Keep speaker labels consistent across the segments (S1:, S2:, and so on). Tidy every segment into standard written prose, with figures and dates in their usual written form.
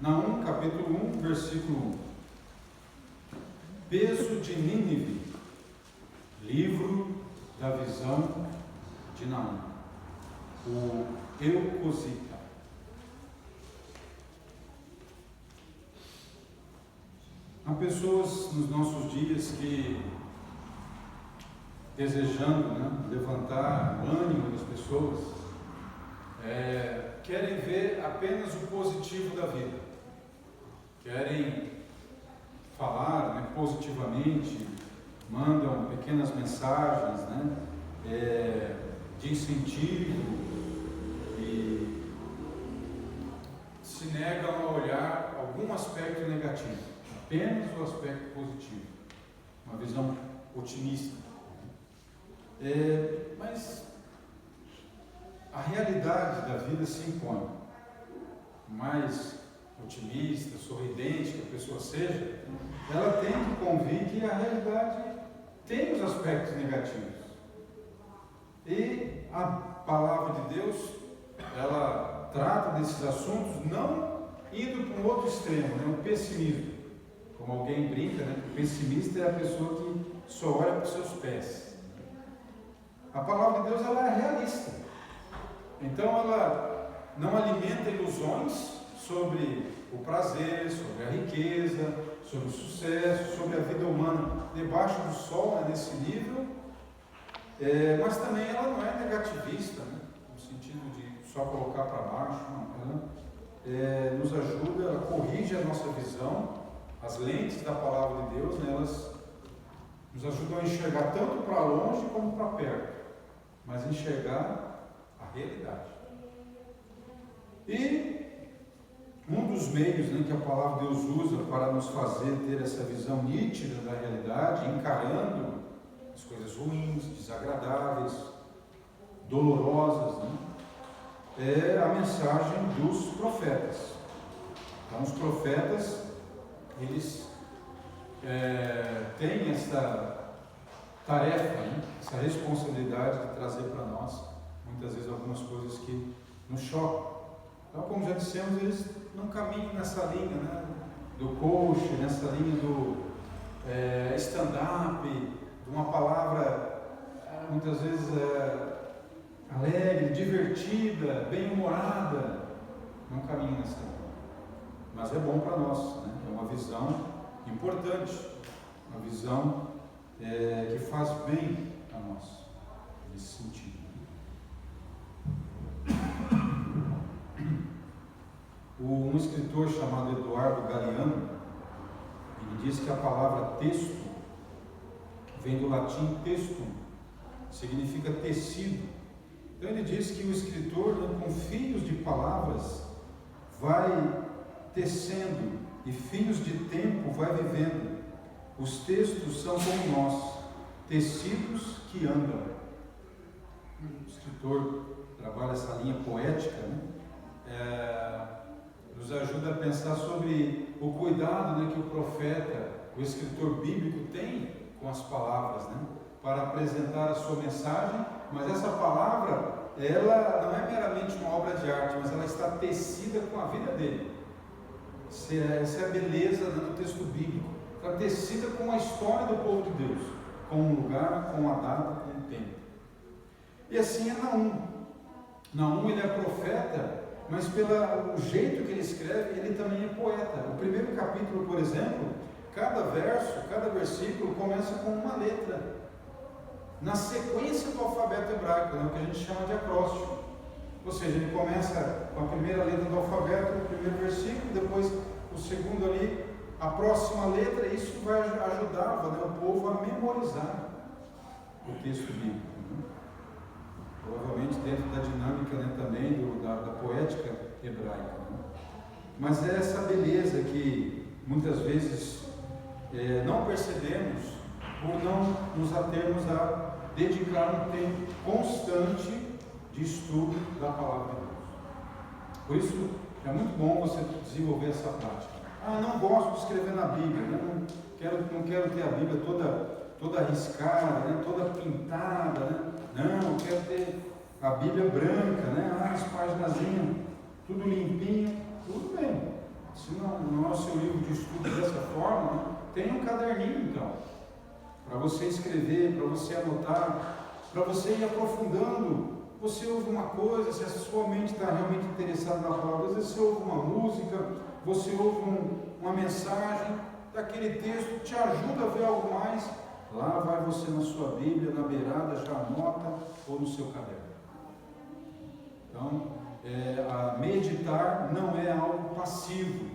S1: Naum, capítulo 1, versículo 1. Peso de Nínive, livro da visão de Naum, o Eucosita. Há pessoas nos nossos dias que, desejando levantar o ânimo das pessoas, querem ver apenas o positivo da vida, querem falar positivamente, mandam pequenas mensagens de incentivo e se negam a olhar algum aspecto negativo, apenas o aspecto positivo, uma visão otimista. Mas a realidade da vida se impõe. Mais otimista, sorridente que a pessoa seja, ela tem que convir que a realidade tem os aspectos negativos. E a palavra de Deus, ela trata desses assuntos não indo para um outro extremo, o pessimismo. Como alguém brinca, que o pessimista é a pessoa que só olha para os seus pés. A palavra de Deus, ela é realista. Então ela não alimenta ilusões sobre o prazer, sobre a riqueza, sobre o sucesso, sobre a vida humana debaixo do sol, nesse nível, mas também ela não é negativista, no sentido de só colocar para baixo, não. Ela nos ajuda, ela corrige a nossa visão, as lentes da palavra de Deus, elas nos ajudam a enxergar tanto para longe como para perto, mas enxergar a realidade. E um dos meios que a palavra de Deus usa para nos fazer ter essa visão nítida da realidade, encarando as coisas ruins, desagradáveis, dolorosas, é a mensagem dos profetas. Então os profetas, eles têm essa tarefa, essa responsabilidade de trazer para nós, muitas vezes, algumas coisas que nos chocam. Então, como já dissemos, eles não caminham nessa linha do coach, nessa linha do stand-up, de uma palavra muitas vezes alegre, divertida, bem-humorada. Não caminham nessa linha. Mas é bom para nós, é uma visão importante, uma visão que faz bem a nós, nesse sentido. Um escritor chamado Eduardo Galeano, ele diz que a palavra texto vem do latim textum, significa tecido. Então ele diz que o escritor, com fios de palavras, vai tecendo e fios de tempo vai vivendo. Os textos são como nós, tecidos que andam. O escritor trabalha essa linha poética, nos ajuda a pensar sobre o cuidado que o profeta, o escritor bíblico tem com as palavras, para apresentar a sua mensagem, mas essa palavra, ela não é meramente uma obra de arte, mas ela está tecida com a vida dele. Essa é a beleza do texto bíblico, está tecida com a história do povo de Deus, com um lugar, com a data, com o tempo. E assim é Naum. Naum, ele é profeta, mas pelo jeito que ele escreve, ele também é poeta. O primeiro capítulo, por exemplo, cada verso, cada versículo começa com uma letra, na sequência do alfabeto hebraico, o que a gente chama de acróstico. Ou seja, ele começa com a primeira letra do alfabeto, o primeiro versículo, depois o segundo ali, a próxima letra. Isso vai ajudar o povo a memorizar o texto bíblico. Provavelmente dentro da dinâmica também da poética hebraica. Mas é essa beleza que muitas vezes não percebemos por não nos atermos a dedicar um tempo constante de estudo da palavra de Deus. Por isso é muito bom você desenvolver essa prática. Não gosto de escrever na Bíblia, não quero ter a Bíblia toda arriscada, toda pintada, não, quero ter a Bíblia branca, as paginazinhas tudo limpinho. Tudo bem, se tenha um caderninho então, para você escrever, para você anotar, para você ir aprofundando. Você ouve uma coisa, se a sua mente está realmente interessada na palavra, às vezes você ouve uma música, você ouve uma mensagem daquele texto, te ajuda a ver algo mais. Lá vai você na sua Bíblia, na beirada, já anota, ou no seu caderno. Então, meditar não é algo passivo,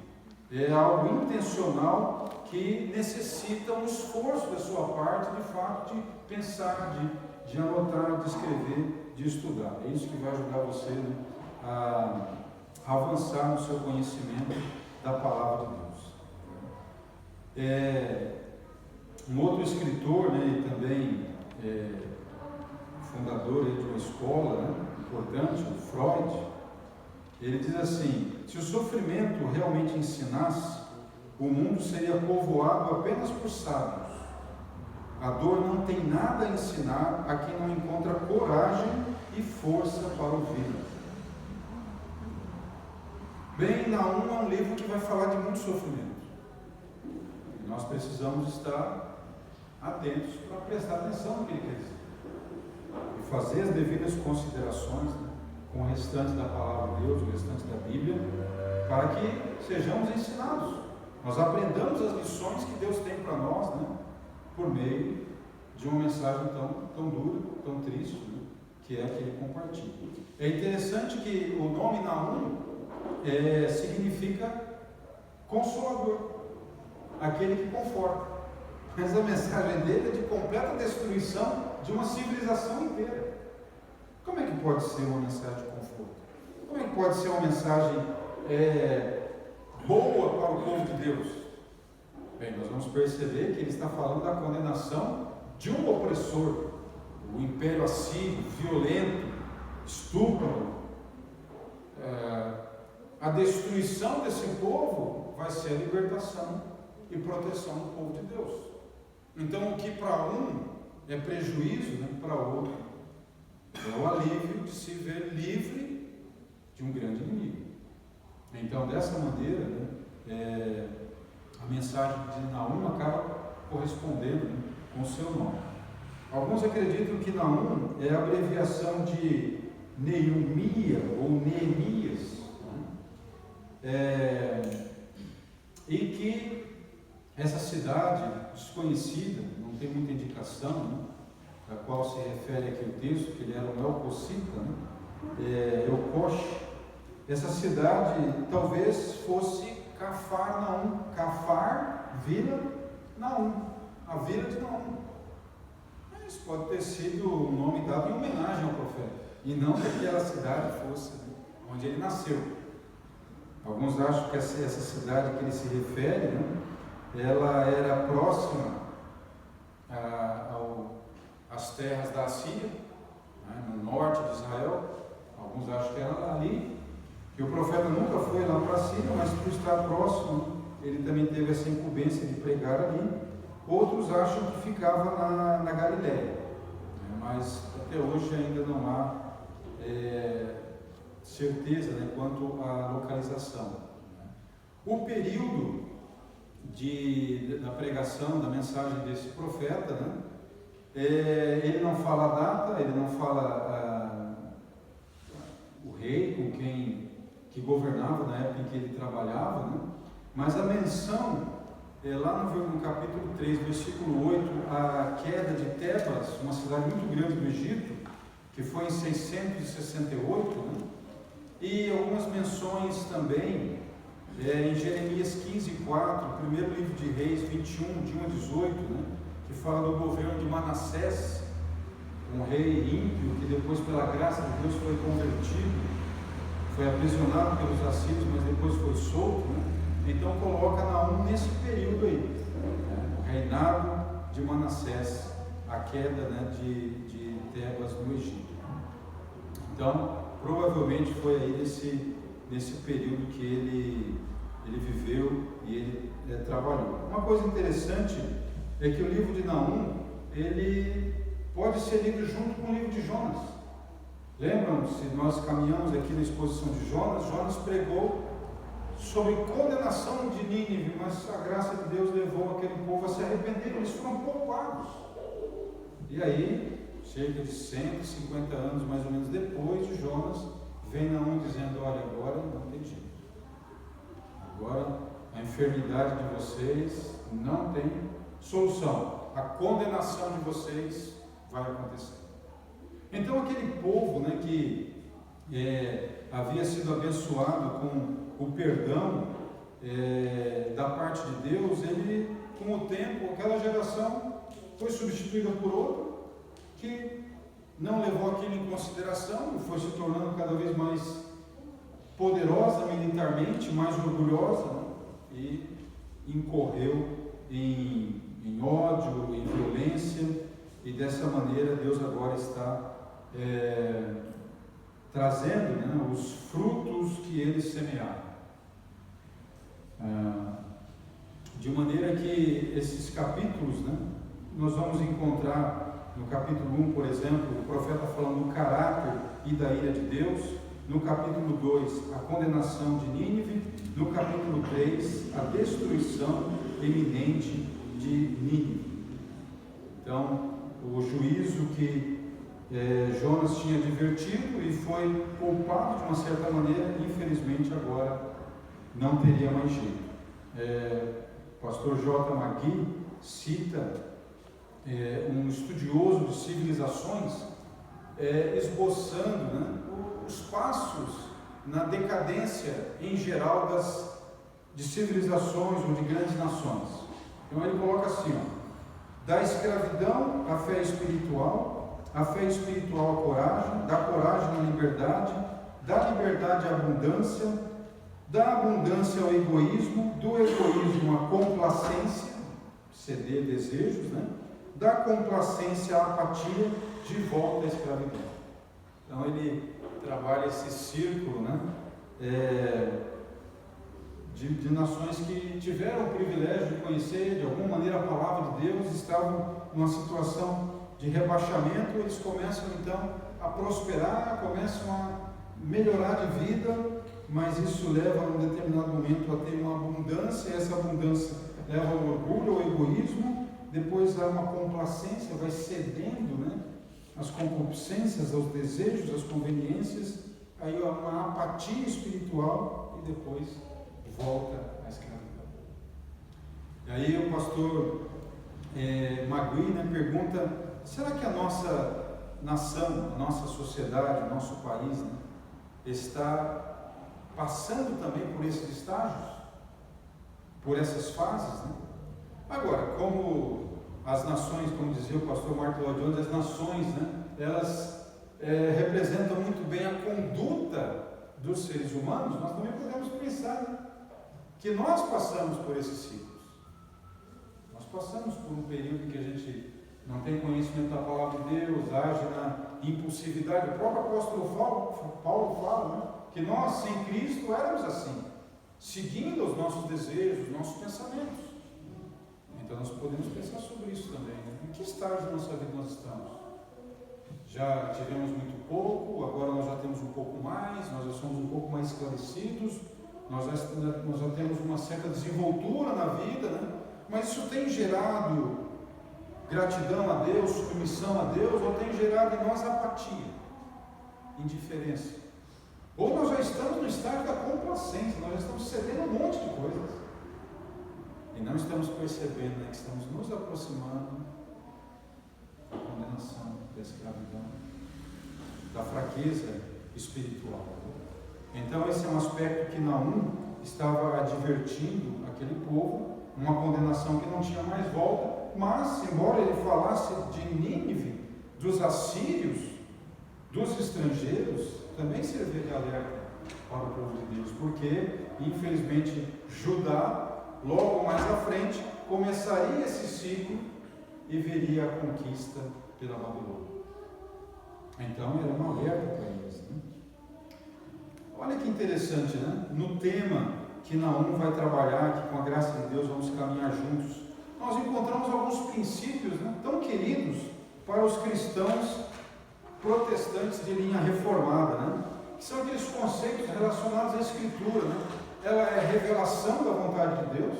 S1: é algo intencional que necessita um esforço da sua parte, de fato, de pensar, de anotar, de escrever, de estudar. É isso que vai ajudar você, né, a avançar no seu conhecimento da palavra de Deus. Um outro escritor, né, e também fundador de uma escola, né, importante, o Freud, ele diz assim: se o sofrimento realmente ensinasse, o mundo seria povoado apenas por sábios. A dor não tem nada a ensinar a quem não encontra coragem e força para ouvi-la. Bem, Naum é um livro que vai falar de muito sofrimento. E nós precisamos estar atentos para prestar atenção no que ele quer dizer. E fazer as devidas considerações, né, com o restante da palavra de Deus, o restante da Bíblia, para que sejamos ensinados. Nós aprendamos as lições que Deus tem para nós, né, por meio de uma mensagem tão dura, tão triste, né, que é a que ele compartilha. É interessante que o nome Naum significa consolador, aquele que conforta. Mas a mensagem dele é de completa destruição de uma civilização inteira. Como é que pode ser uma mensagem de conforto? Como é que pode ser uma mensagem boa para o povo de Deus? Bem, nós vamos perceber que ele está falando da condenação de um opressor, o Império Assírio, violento, estúpido. A destruição desse povo vai ser a libertação e proteção do povo de Deus. Então, o que para um é prejuízo, né, para outro é o alívio de se ver livre de um grande inimigo. Então, dessa maneira, né, a mensagem de Naum acaba correspondendo, né, com o seu nome. Alguns acreditam que Naum é a abreviação de Neumia ou Neemias, né? E que essa cidade desconhecida, não tem muita indicação, né, a qual se refere aqui o texto, que ele era um Elcocita, né, Elcosh. Essa cidade talvez fosse Cafarnaum, Cafar, Vila Naum, a vila de Naum. Isso pode ter sido um nome dado em homenagem ao profeta, e não que aquela cidade fosse, né, onde ele nasceu. Alguns acham que essa cidade que ele se refere, né, ela era próxima às terras da Assíria, né, no norte de Israel. Alguns acham que era ali, que o profeta nunca foi lá para a Síria, mas por estar próximo, ele também teve essa incumbência de pregar ali. Outros acham que ficava na Galiléia, né, mas até hoje ainda não há certeza, né, quanto à localização. O período da pregação, da mensagem desse profeta, né, ele não fala a data, ele não fala o rei com quem que governava na época em que ele trabalhava, né, mas a menção lá no capítulo 3, versículo 8, a queda de Tebas, uma cidade muito grande do Egito, que foi em 668, né, e algumas menções também em Jeremias 15:4, primeiro livro de Reis 21, de 1 a 18, né, que fala do governo de Manassés, um rei ímpio que depois, pela graça de Deus, foi convertido, foi aprisionado pelos assírios, mas depois foi solto, né? Então coloca Naum nesse período aí, né, o reinado de Manassés, a queda, né, de Tebas no Egito. Então, provavelmente foi aí nesse período que ele viveu e ele trabalhou. Uma coisa interessante é que o livro de Naum, ele pode ser lido junto com o livro de Jonas. Lembram, se nós caminhamos aqui na exposição de Jonas, Jonas pregou sobre condenação de Nínive, mas a graça de Deus levou aquele povo a se arrepender, eles foram poupados. E aí, cerca de 150 anos mais ou menos depois de Jonas, vem Naum dizendo: olha, agora não tem jeito. Agora a enfermidade de vocês não tem solução. A condenação de vocês vai acontecer. Então aquele povo, né, que havia sido abençoado com o perdão da parte de Deus, ele, com o tempo, aquela geração foi substituída por outra que não levou aquilo em consideração e foi se tornando cada vez mais poderosa militarmente, mais orgulhosa, né? E incorreu em ódio, em violência, e dessa maneira Deus agora está trazendo, né, os frutos que eles semearam. De maneira que esses capítulos, né, nós vamos encontrar no capítulo 1, por exemplo, o profeta falando do caráter e da ira de Deus. No capítulo 2, a condenação de Nínive. No capítulo 3, a destruição iminente de Nínive. Então, o juízo que Jonas tinha advertido e foi poupado de uma certa maneira, infelizmente agora não teria mais jeito. O pastor J. Magui cita um estudioso de civilizações esboçando, né, os passos na decadência em geral de civilizações ou de grandes nações. Então ele coloca assim, da escravidão à fé espiritual, a fé espiritual à coragem, da coragem à liberdade, da liberdade à abundância, da abundância ao egoísmo, do egoísmo à complacência, ceder desejos, né? Da complacência à apatia, de volta à escravidão. Então ele trabalha esse círculo, né? De nações que tiveram o privilégio de conhecer de alguma maneira a palavra de Deus, estavam numa situação de rebaixamento, eles começam então a prosperar, começam a melhorar de vida, mas isso leva a um determinado momento a ter uma abundância, e essa abundância leva ao orgulho, ao egoísmo, depois há uma complacência, vai cedendo, né, às concupiscências, aos desejos, às conveniências, aí há uma apatia espiritual e depois volta à escravidão. E aí o pastor Magui, né, pergunta: será que a nossa nação, a nossa sociedade, o nosso país, né, está passando também por esses estágios, por essas fases, né? Agora, como as nações, como dizia o pastor Martin Lloyd Jones, as nações, né, elas representam muito bem a conduta dos seres humanos, nós também podemos pensar, né, que nós passamos por esses ciclos. Nós passamos por um período em que a gente não tem conhecimento da palavra de Deus, age na impulsividade. O próprio apóstolo Paulo fala, né, que nós, sem Cristo, éramos assim, seguindo os nossos desejos, os nossos pensamentos. Então nós podemos pensar sobre isso também, né? Em que estágio da nossa vida nós estamos? Já tivemos muito pouco, agora nós já temos um pouco mais, nós já somos um pouco mais esclarecidos, nós já temos uma certa desenvoltura na vida, né? Mas isso tem gerado gratidão a Deus, submissão a Deus, ou tem gerado em nós apatia, indiferença? Ou nós já estamos no estágio da complacência, nós já estamos cedendo um monte de coisas e não estamos percebendo, né, que estamos nos aproximando da condenação, da escravidão, da fraqueza espiritual. Então esse é um aspecto que Naum estava advertindo aquele povo, uma condenação que não tinha mais volta, mas embora ele falasse de Nínive, dos assírios, dos estrangeiros, também servia de alerta para o povo de Deus, porque infelizmente Judá, logo mais à frente, começaria esse ciclo e veria a conquista pela Babilônia. Então era um alerta para eles, né? Olha que interessante, né? No tema que Naum vai trabalhar, que com a graça de Deus vamos caminhar juntos, nós encontramos alguns princípios, né, tão queridos para os cristãos protestantes de linha reformada, né? Que são aqueles conceitos relacionados à Escritura, né? ela é revelação da vontade de Deus,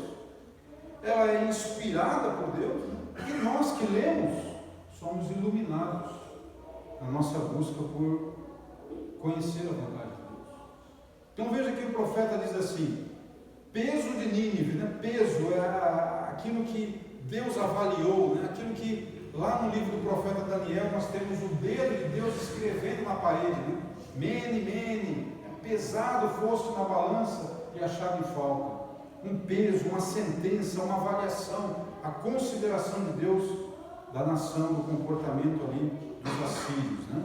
S1: ela é inspirada por Deus, e nós que lemos somos iluminados na nossa busca por conhecer a vontade de Deus. Então veja que o profeta diz assim: peso de Nínive, né? Peso é aquilo que Deus avaliou, né? Aquilo que lá no livro do profeta Daniel nós temos o dedo de Deus escrevendo na parede, né? Mene, mene, pesado foste na balança e achado em falta. Um peso, uma sentença, uma avaliação, a consideração de Deus da nação, do comportamento ali dos assírios, né?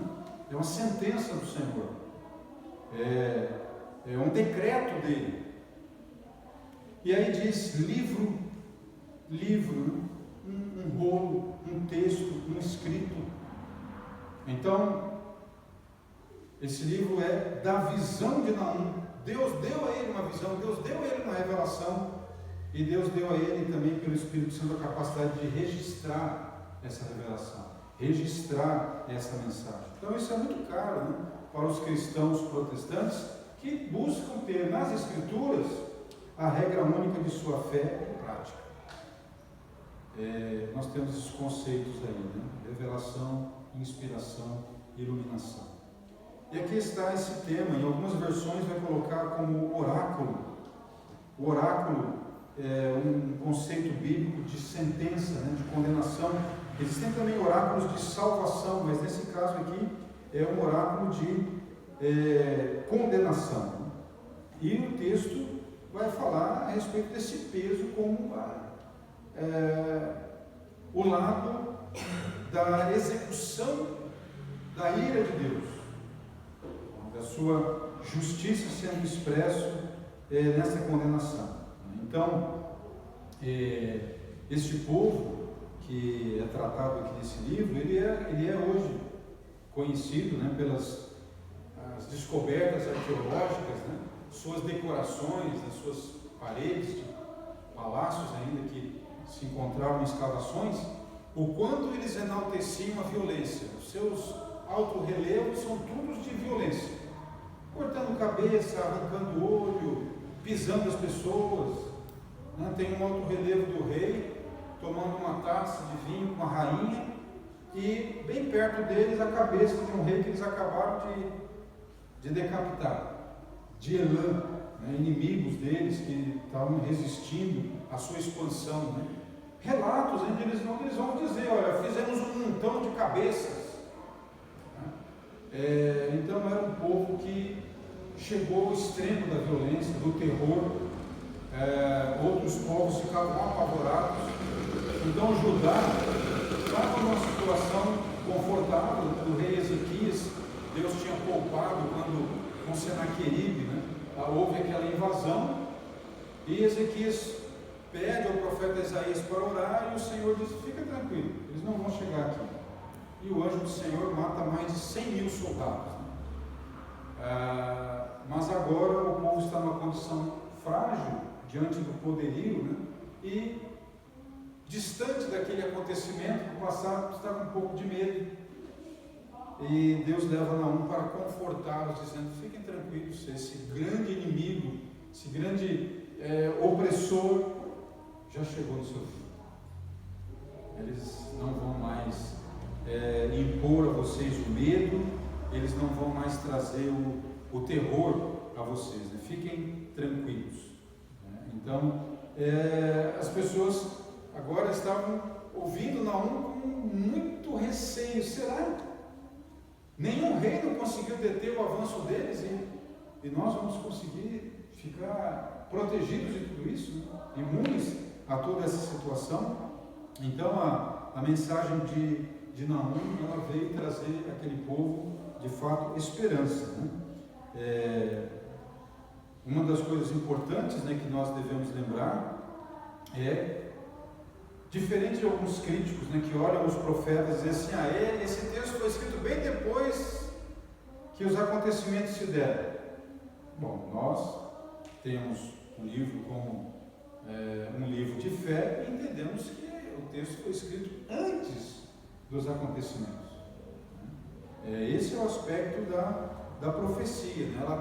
S1: É uma sentença do Senhor, é um decreto dele. E aí diz livro, né? Um rolo, um texto, um escrito. Então, esse livro é da visão de Naum. Deus deu a ele uma visão, Deus deu a ele uma revelação, e Deus deu a ele também, pelo Espírito Santo, a capacidade de registrar essa revelação, registrar essa mensagem. Então isso é muito caro, né, para os cristãos protestantes que buscam ter nas Escrituras a regra única de sua fé e prática. Nós temos esses conceitos aí, né? Revelação, inspiração, iluminação. E aqui está esse tema, em algumas versões vai colocar como oráculo. O oráculo é um conceito bíblico de sentença, né, de condenação. Existem também oráculos de salvação, mas nesse caso aqui é um oráculo de condenação. E o texto vai falar a respeito desse peso como o lado da execução da ira de Deus, da sua justiça sendo expresso nessa condenação. Então, este povo que é tratado aqui nesse livro, ele é hoje conhecido, né, pelas as descobertas arqueológicas, né, suas decorações, as suas paredes de palácios ainda que se encontravam em escavações, o quanto eles enalteciam a violência. Os seus alto-relevos são todos de violência, cortando cabeça, arrancando olho, pisando as pessoas, né? Tem um alto-relevo do rei tomando uma taça de vinho com a rainha, e bem perto deles a cabeça de um rei que eles acabaram de decapitar, de Elã, né? Inimigos deles que estavam resistindo à sua expansão, né? Relatos onde eles vão dizer: olha, fizemos um montão de cabeças. Então era um povo que chegou ao extremo da violência, do terror. Outros povos ficavam apavorados. Então Judá estava numa situação confortável. O rei Ezequias, Deus tinha poupado quando com Senaqueribe, né, houve aquela invasão, e Ezequias pede ao profeta Isaías para orar, e o Senhor diz: fica tranquilo, eles não vão chegar aqui. E o anjo do Senhor mata mais de 100.000 soldados. Mas agora o povo está numa condição frágil diante do poderio, né? E distante daquele acontecimento do passado, está com um pouco de medo. E Deus leva Naum para confortá-los, dizendo: fiquem tranquilos, esse grande inimigo, esse grande opressor já chegou no seu fim. Eles não vão mais impor a vocês o medo, eles não vão mais trazer o terror a vocês, né? Fiquem tranquilos. Então, as pessoas agora estavam ouvindo Naum com muito receio. Será? Nenhum reino conseguiu deter o avanço deles, e nós vamos conseguir ficar protegidos de tudo isso, né? Imunes a toda essa situação. Então a mensagem de Naum, ela veio trazer àquele povo de fato esperança, né? Uma das coisas importantes, né, que nós devemos lembrar diferente de alguns críticos, né, que olham os profetas e dizem assim: esse texto foi escrito bem depois que os acontecimentos se deram. Bom, nós temos o livro como um livro de fé e entendemos que o texto foi escrito antes dos acontecimentos. Esse é o aspecto da profecia, né? Ela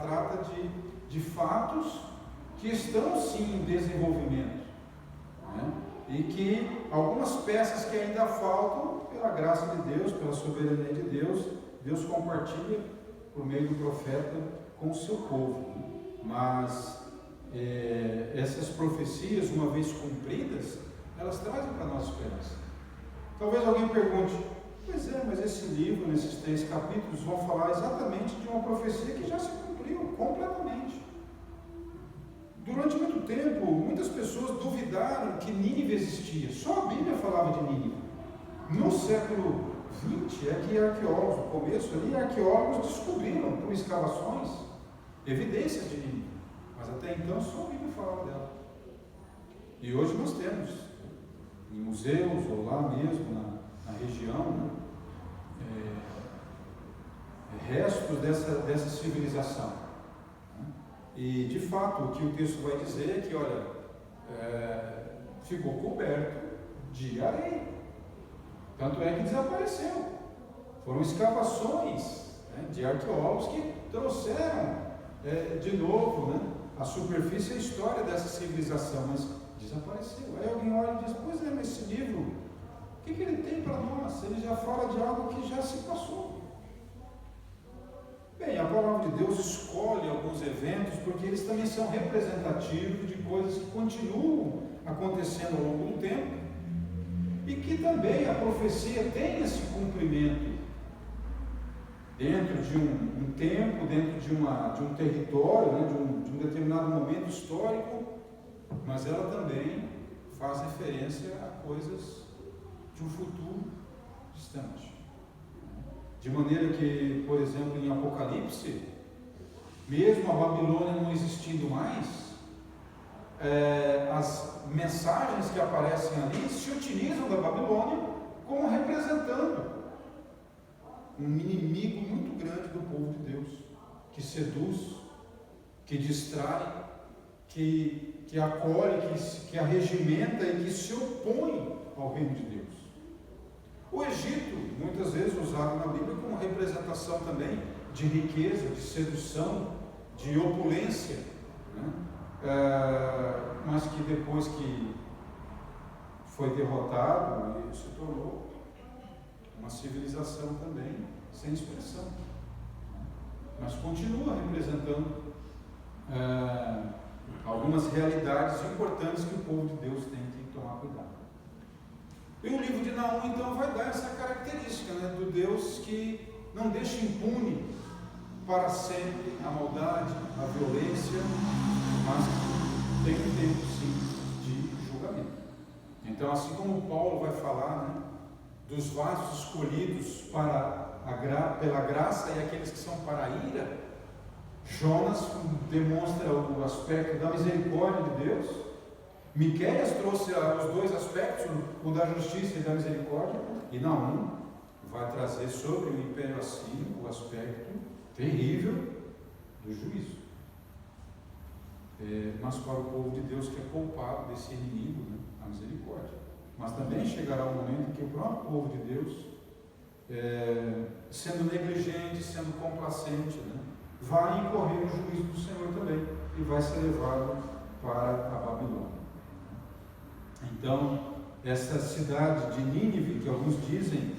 S1: trata de fatos que estão sim em desenvolvimento, né? E que algumas peças que ainda faltam, pela graça de Deus, pela soberania de Deus, Deus compartilha por meio do profeta com o seu povo. Mas essas profecias, uma vez cumpridas, elas trazem para nós esperança. Talvez alguém pergunte: pois é, mas esse livro, nesses 3 capítulos, vão falar exatamente de uma profecia que já se cumpriu completamente. Durante muito tempo, muitas pessoas duvidaram que Nínive existia. Só a Bíblia falava de Nínive. No século XX é que arqueólogos, no começo ali, arqueólogos descobriram, por escavações, evidências de Nínive. Mas até então só a Bíblia falava dela. E hoje nós temos, em museus ou lá mesmo, na região, né, restos dessa civilização. E de fato, o que o texto vai dizer é que, olha, ficou coberto de areia. Tanto é que desapareceu. Foram escavações, né, de arqueólogos que trouxeram de novo, né, a superfície e a história dessa civilização, mas desapareceu. Aí alguém olha e diz: pois é, mas esse livro, o que ele tem para nós? Ele já fala de algo que já se passou. Bem, a palavra de Deus escolhe alguns eventos porque eles também são representativos de coisas que continuam acontecendo ao longo do tempo e que também a profecia tem esse cumprimento dentro de um tempo, dentro de um território, né, de um determinado momento histórico, mas ela também faz referência a coisas de um futuro distante. De maneira que, por exemplo, em Apocalipse, mesmo a Babilônia não existindo mais, as mensagens que aparecem ali se utilizam da Babilônia como representando um inimigo muito grande do povo de Deus, que seduz, que distrai, que acolhe, que arregimenta e que se opõe ao reino de Deus. O Egito, muitas vezes usado na Bíblia como representação também de riqueza, de sedução, de opulência, né? Mas que depois que foi derrotado, se tornou uma civilização também sem expressão, mas continua representando algumas realidades importantes que o povo de Deus tem que tomar cuidado. E o livro de Naum, então, vai dar essa característica, né, do Deus que não deixa impune para sempre a maldade, a violência, mas tem um tempo, sim, de julgamento. Então, assim como Paulo vai falar, né, dos vasos escolhidos pela graça e aqueles que são para a ira, Jonas demonstra o aspecto da misericórdia de Deus. Miqueias trouxe os 2 aspectos, o da justiça e da misericórdia, e Naum vai trazer sobre o Império Assírio o aspecto terrível do juízo. Mas para o povo de Deus que é poupado desse inimigo, né, a misericórdia. Mas também chegará um momento em que o próprio povo de Deus, sendo negligente, sendo complacente, né, vai incorrer no juízo do Senhor também e vai ser levado para a Babilônia. Então, essa cidade de Nínive, que alguns dizem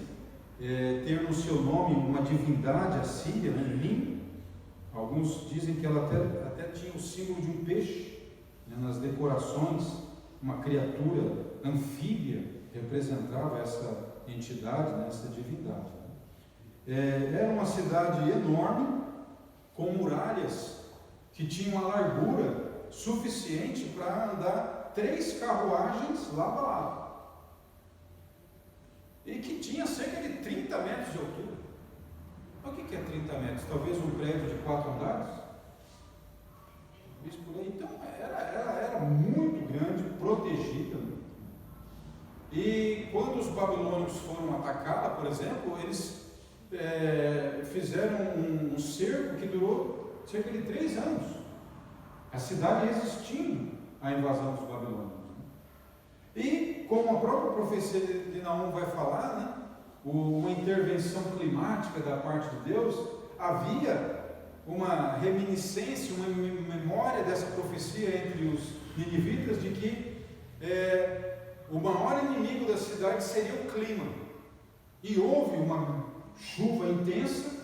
S1: ter no seu nome uma divindade assíria, né, Nin, alguns dizem que ela até tinha o símbolo de um peixe, né, nas decorações, uma criatura anfíbia representava essa entidade, né, essa divindade. Era uma cidade enorme, com muralhas que tinham uma largura suficiente para andar 3 carruagens lado a lado, e que tinha cerca de 30 metros de altura. O que é 30 metros? Talvez um prédio de 4 andares? Isso por aí. Então, era muito grande, protegida. E quando os babilônios foram atacá-la, por exemplo, eles fizeram um cerco que durou cerca de 3 anos. A cidade resistindo à invasão dos babilônios. E, como a própria profecia de Naum vai falar, né, uma intervenção climática da parte de Deus, havia uma reminiscência, uma memória dessa profecia entre os ninivitas de que o maior inimigo da cidade seria o clima. E houve uma chuva intensa,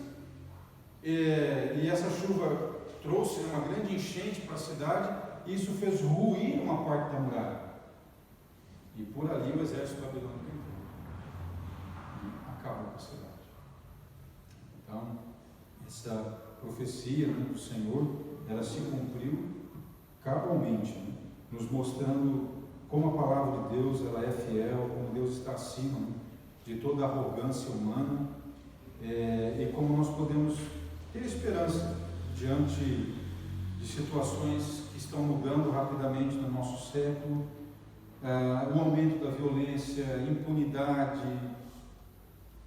S1: e essa chuva trouxe uma grande enchente para a cidade, e isso fez ruir uma parte da muralha. E por ali o exército babilônico entrou e acabou com a cidade. Então, essa profecia, né, do Senhor, ela se cumpriu cabalmente, né, nos mostrando como a palavra de Deus ela é fiel, como Deus está acima, né, de toda a arrogância humana, e como nós podemos ter esperança diante de situações que estão mudando rapidamente no nosso século, o aumento da violência, impunidade,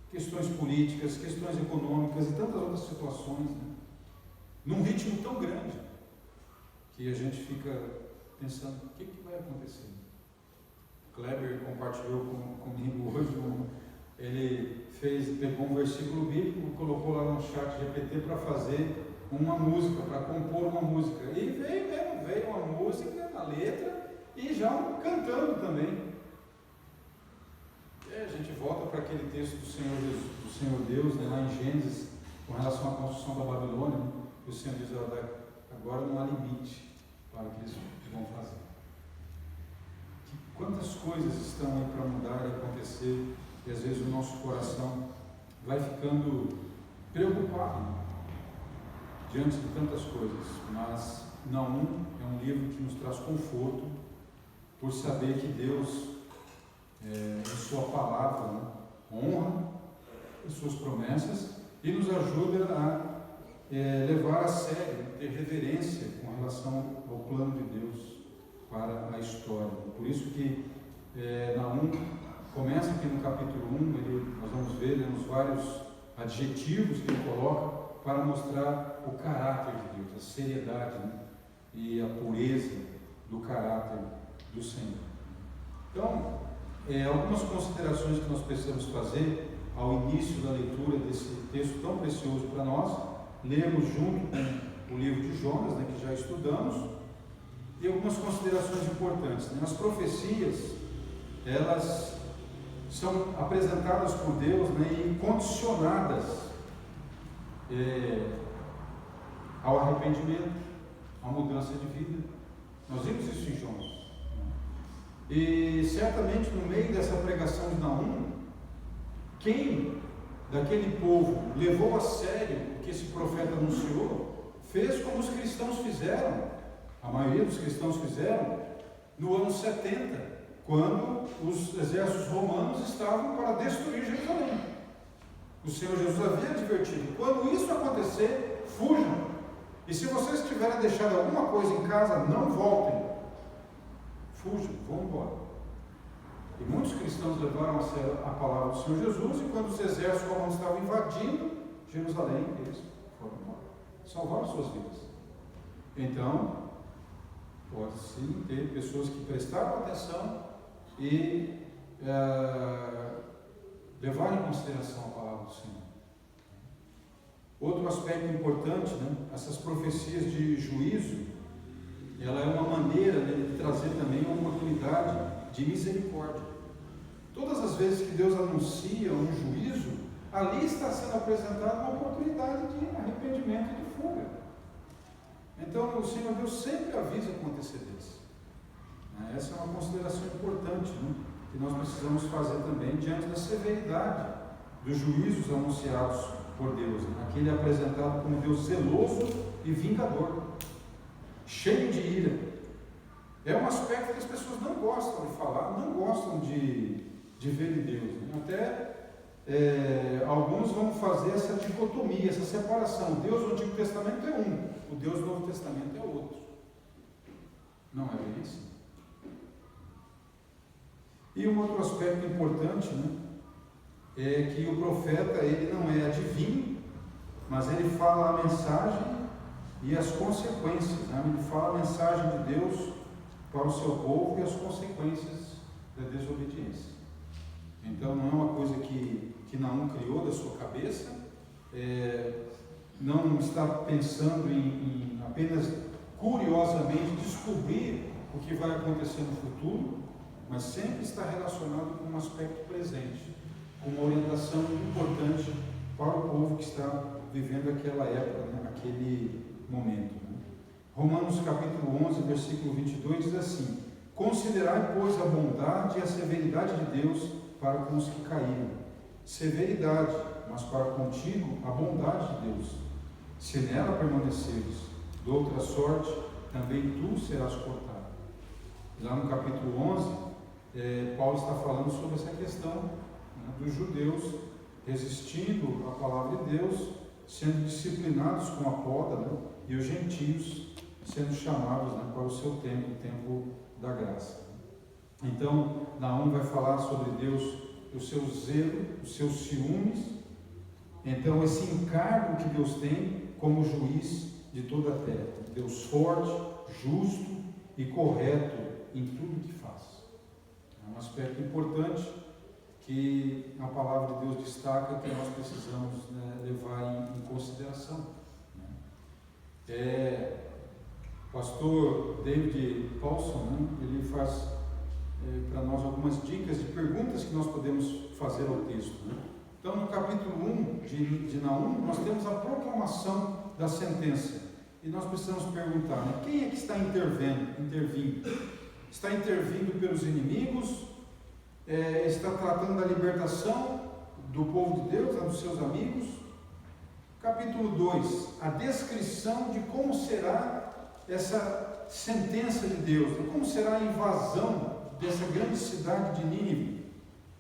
S1: questões políticas, questões econômicas e tantas outras situações, né, num ritmo tão grande que a gente fica pensando, o que vai acontecer? Kleber compartilhou comigo hoje, ele pegou um versículo bíblico, colocou lá no chat GPT para fazer uma música, para compor uma música, e veio uma música na letra e já cantando também. A gente volta para aquele texto do Senhor Deus, né, lá em Gênesis, com relação à construção da Babilônia, né, que o Senhor diz, agora não há limite para o que eles vão fazer. Quantas coisas estão aí para mudar e acontecer, e às vezes o nosso coração vai ficando preocupado, né, diante de tantas coisas. Mas Naum é um livro que nos traz conforto, por saber que Deus, em sua palavra, né, honra as suas promessas e nos ajuda a levar a sério, ter reverência com relação ao plano de Deus para a história. Por isso que Naum começa aqui no capítulo 1, nós vamos ver os vários adjetivos que ele coloca para mostrar o caráter de Deus, a seriedade, né, e a pureza do caráter do Senhor. Então, algumas considerações que nós precisamos fazer ao início da leitura desse texto tão precioso para nós, lermos junto com o livro de Jonas, né, que já estudamos, e algumas considerações importantes, né? As profecias, elas são apresentadas por Deus, né, e condicionadas ao arrependimento, à mudança de vida. Nós vimos isso em Jonas. E certamente no meio dessa pregação de Naum, quem daquele povo levou a sério o que esse profeta anunciou, fez como os cristãos fizeram, a maioria dos cristãos fizeram, no ano 70, quando os exércitos romanos estavam para destruir Jerusalém. O Senhor Jesus havia advertido, quando isso acontecer, fujam. E se vocês tiverem deixado alguma coisa em casa, não voltem. Fujam, vão embora. E muitos cristãos levaram a sério a palavra do Senhor Jesus, e quando os exércitos romanos estavam invadindo Jerusalém, eles foram embora. Salvaram suas vidas. Então, pode sim ter pessoas que prestaram atenção e levaram em consideração a palavra do Senhor. Outro aspecto importante, né, essas profecias de juízo, ela é uma maneira, né, de trazer também uma oportunidade de misericórdia. Todas as vezes que Deus anuncia um juízo, ali está sendo apresentada uma oportunidade de arrependimento e de fuga. Então o Senhor Deus sempre avisa com antecedência. Essa é uma consideração importante, né, que nós precisamos fazer também diante da severidade dos juízos anunciados por Deus, né? Aquele apresentado como Deus zeloso e vingador, cheio de ira. É um aspecto que as pessoas não gostam de falar, não gostam de ver em Deus, né? Até alguns vão fazer essa dicotomia, essa separação. Deus do Antigo Testamento é um, o Deus do Novo Testamento é outro. Não é bem assim. E um outro aspecto importante, né, é que o profeta, ele não é adivinho, mas ele fala a mensagem e as consequências, né? Ele fala a mensagem de Deus para o seu povo e as consequências da desobediência. Então não é uma coisa que Naum criou da sua cabeça, não está pensando em apenas curiosamente descobrir o que vai acontecer no futuro, mas sempre está relacionado com um aspecto presente, com uma orientação importante para o povo que está vivendo aquela época, né? Aquele momento. Né? Romanos capítulo 11, versículo 22 diz assim: considerai, pois, a bondade e a severidade de Deus para com os que caíram. Severidade, mas para contigo a bondade de Deus. Se nela permaneceres, de outra sorte, também tu serás cortado. Lá no capítulo 11, Paulo está falando sobre essa questão, né, dos judeus resistindo à palavra de Deus, sendo disciplinados com a poda, né, e os gentios sendo chamados, né, para o seu tempo, o tempo da graça. Então, Naum vai falar sobre Deus, o seu zelo, os seus ciúmes, então esse encargo que Deus tem como juiz de toda a terra. Deus forte, justo e correto em tudo que faz. É um aspecto importante que a palavra de Deus destaca, que nós precisamos, né, levar em consideração. Pastor David Paulson, né, ele faz para nós algumas dicas de perguntas que nós podemos fazer ao texto. Né? Então, no capítulo 1 de Naum, nós temos a proclamação da sentença. E nós precisamos perguntar, né, quem é que está intervindo? Está intervindo pelos inimigos? Está tratando da libertação do povo de Deus, dos seus amigos? Capítulo 2, a descrição de como será essa sentença de Deus, de como será a invasão dessa grande cidade de Nínive.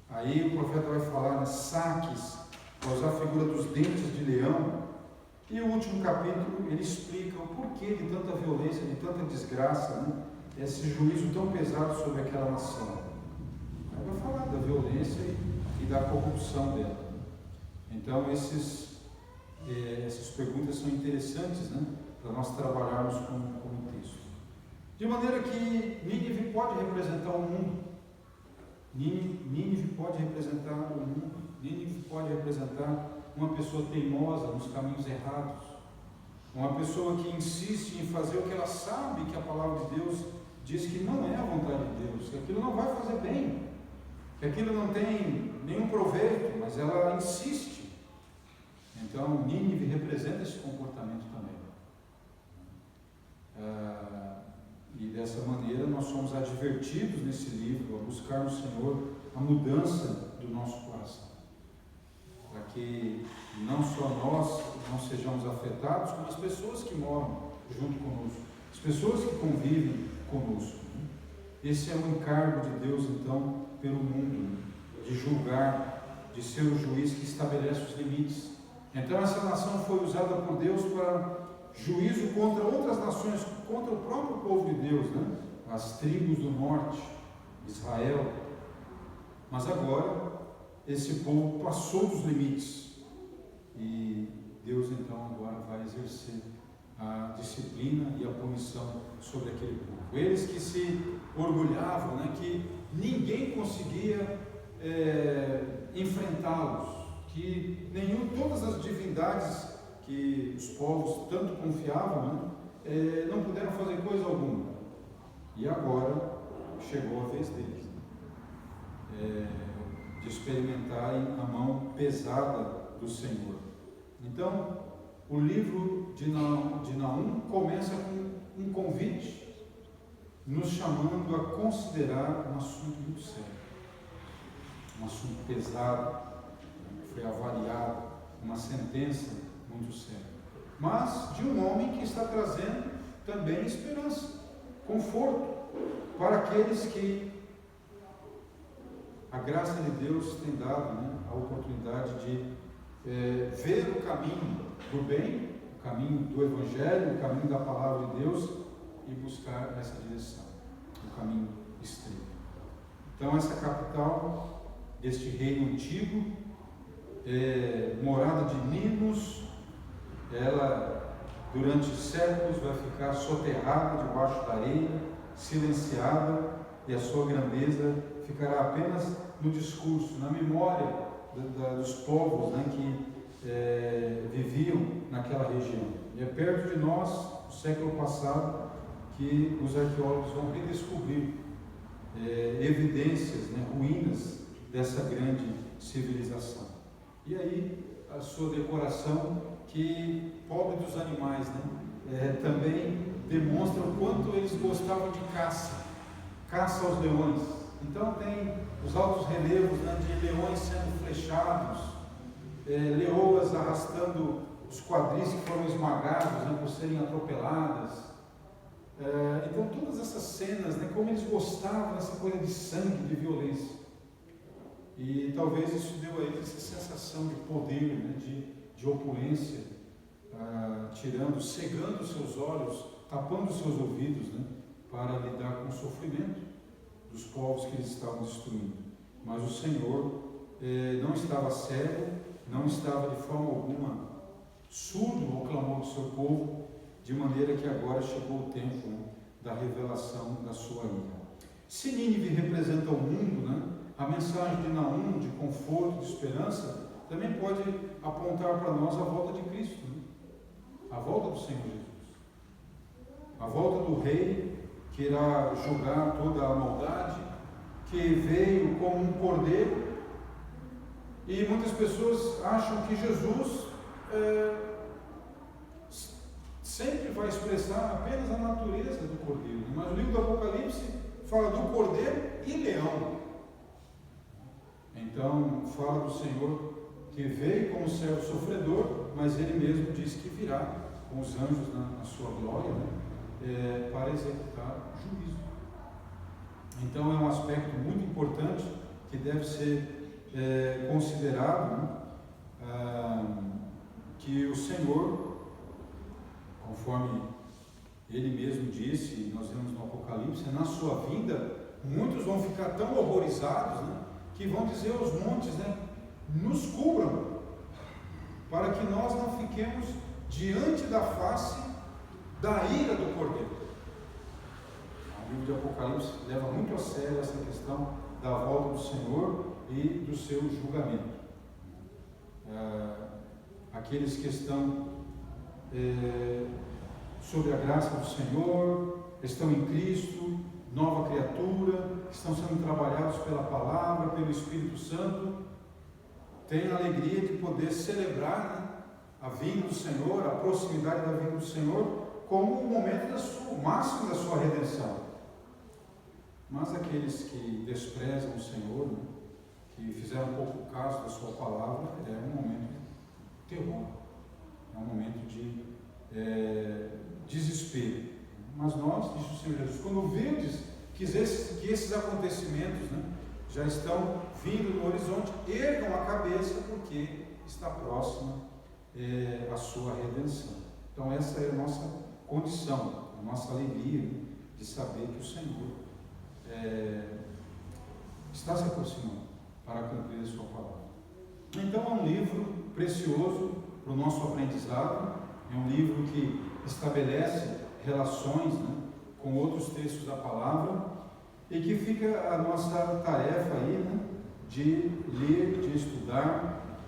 S1: Aí o profeta vai falar, né, saques, vai usar a figura dos dentes de leão. E o último capítulo, ele explica o porquê de tanta violência, de tanta desgraça, né, esse juízo tão pesado sobre aquela nação. Aí vai falar da violência e da corrupção dela. Então, essas perguntas são interessantes, né, para nós trabalharmos com o texto. De maneira que Nínive pode representar o mundo. Nínive pode representar o mundo. Nínive pode representar uma pessoa teimosa nos caminhos errados. Uma pessoa que insiste em fazer o que ela sabe que a palavra de Deus diz que não é a vontade de Deus, que aquilo não vai fazer bem, que aquilo não tem nenhum proveito, mas ela insiste. Então, Nínive representa esse comportamento também. E dessa maneira nós somos advertidos nesse livro a buscar no Senhor a mudança do nosso coração, para que não só nós não sejamos afetados, como as pessoas que moram junto conosco, as pessoas que convivem conosco. Esse é o encargo de Deus, então, pelo mundo, de julgar, de ser o juiz que estabelece os limites. Então essa nação foi usada por Deus para juízo contra outras nações, contra o próprio povo de Deus, né? As tribos do norte, Israel. Mas agora, esse povo passou dos limites e Deus então agora vai exercer a disciplina e a punição sobre aquele povo. Eles que se orgulhavam, né, que ninguém conseguia enfrentá-los, que todas as divindades que os povos tanto confiavam, né, não puderam fazer coisa alguma. E agora chegou a vez deles, de experimentarem a mão pesada do Senhor. Então, o livro de Naum começa com um convite, nos chamando a considerar um assunto muito sério, um assunto pesado, que foi avaliado, uma sentença muito séria, mas de um homem que está trazendo também esperança, conforto para aqueles que a graça de Deus tem dado, né, a oportunidade de ver o caminho do bem, o caminho do Evangelho, o caminho da palavra de Deus e buscar essa direção, o caminho estreito. Então essa capital deste reino antigo, morada de Ninos, ela durante séculos vai ficar soterrada debaixo da areia, silenciada, e a sua grandeza ficará apenas no discurso, na memória dos povos, né, que viviam naquela região. E é perto de nós, no século passado, que os arqueólogos vão redescobrir evidências, ruínas dessa grande civilização. E aí a sua decoração, que pobre dos animais, também demonstra o quanto eles gostavam de caça aos leões. Então tem os altos relevos de leões sendo flechados, leoas arrastando os quadris que foram esmagados por serem atropeladas. Então todas essas cenas, como eles gostavam dessa coisa de sangue, de violência. E talvez isso deu a eles essa sensação de poder, de opulência, cegando os seus olhos, tapando os seus ouvidos, para lidar com o sofrimento dos povos que eles estavam destruindo. Mas o Senhor não estava cego, não estava de forma alguma surdo ao clamor do seu povo, de maneira que agora chegou o tempo da revelação da sua ira. Se Nínive representa o mundo, a mensagem de Naum, de conforto, de esperança, também pode apontar para nós a volta de Cristo, a volta do Senhor Jesus, a volta do Rei que irá julgar toda a maldade, que veio como um cordeiro. E muitas pessoas acham que Jesus sempre vai expressar apenas a natureza do cordeiro, mas o livro do Apocalipse fala do cordeiro e leão. Então fala do Senhor que veio como servo sofredor, mas ele mesmo diz que virá com os anjos na sua glória, para executar juízo. Então é um aspecto muito importante que deve ser considerado, que o Senhor, conforme ele mesmo disse, nós vemos no Apocalipse, na sua vinda, muitos vão ficar tão horrorizados, que vão dizer aos montes, nos cubram, para que nós não fiquemos diante da face da ira do Cordeiro. O livro de Apocalipse leva muito a sério essa questão da volta do Senhor e do seu julgamento. Aqueles que estão sob a graça do Senhor, estão em Cristo, nova criatura, estão sendo trabalhados pela palavra, pelo Espírito Santo, têm a alegria de poder celebrar a vinda do Senhor, a proximidade da vinda do Senhor, como o momento máximo da sua redenção. Mas aqueles que desprezam o Senhor, que fizeram pouco caso da sua palavra, é um momento de terror, é um momento de desespero. Mas nós, diz o Senhor Jesus, quando virdes que esses acontecimentos já estão vindo no horizonte, ergam a cabeça, porque está próxima a sua redenção. Então essa é a nossa condição, a nossa alegria de saber que o Senhor está se aproximando para cumprir a sua palavra. Então é um livro precioso para o nosso aprendizado, é um livro que estabelece relações com outros textos da palavra, e que fica a nossa tarefa aí, de ler, de estudar,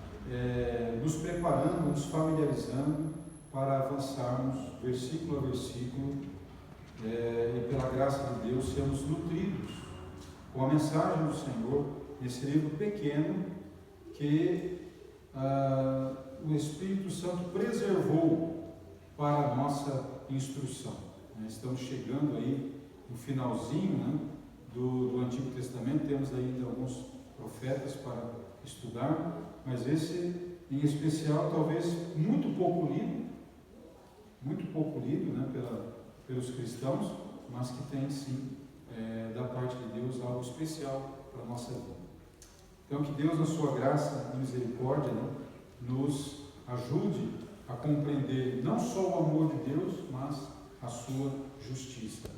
S1: nos preparando, nos familiarizando para avançarmos versículo a versículo, e pela graça de Deus sermos nutridos com a mensagem do Senhor nesse livro pequeno que o Espírito Santo preservou para a nossa instrução. Estamos chegando aí no finalzinho do Antigo Testamento, temos ainda alguns profetas para estudar, mas esse em especial talvez muito pouco lido pelos cristãos, mas que tem sim da parte de Deus algo especial para a nossa vida. Então que Deus, na sua graça e misericórdia, nos ajude a compreender não só o amor de Deus, mas a sua justiça.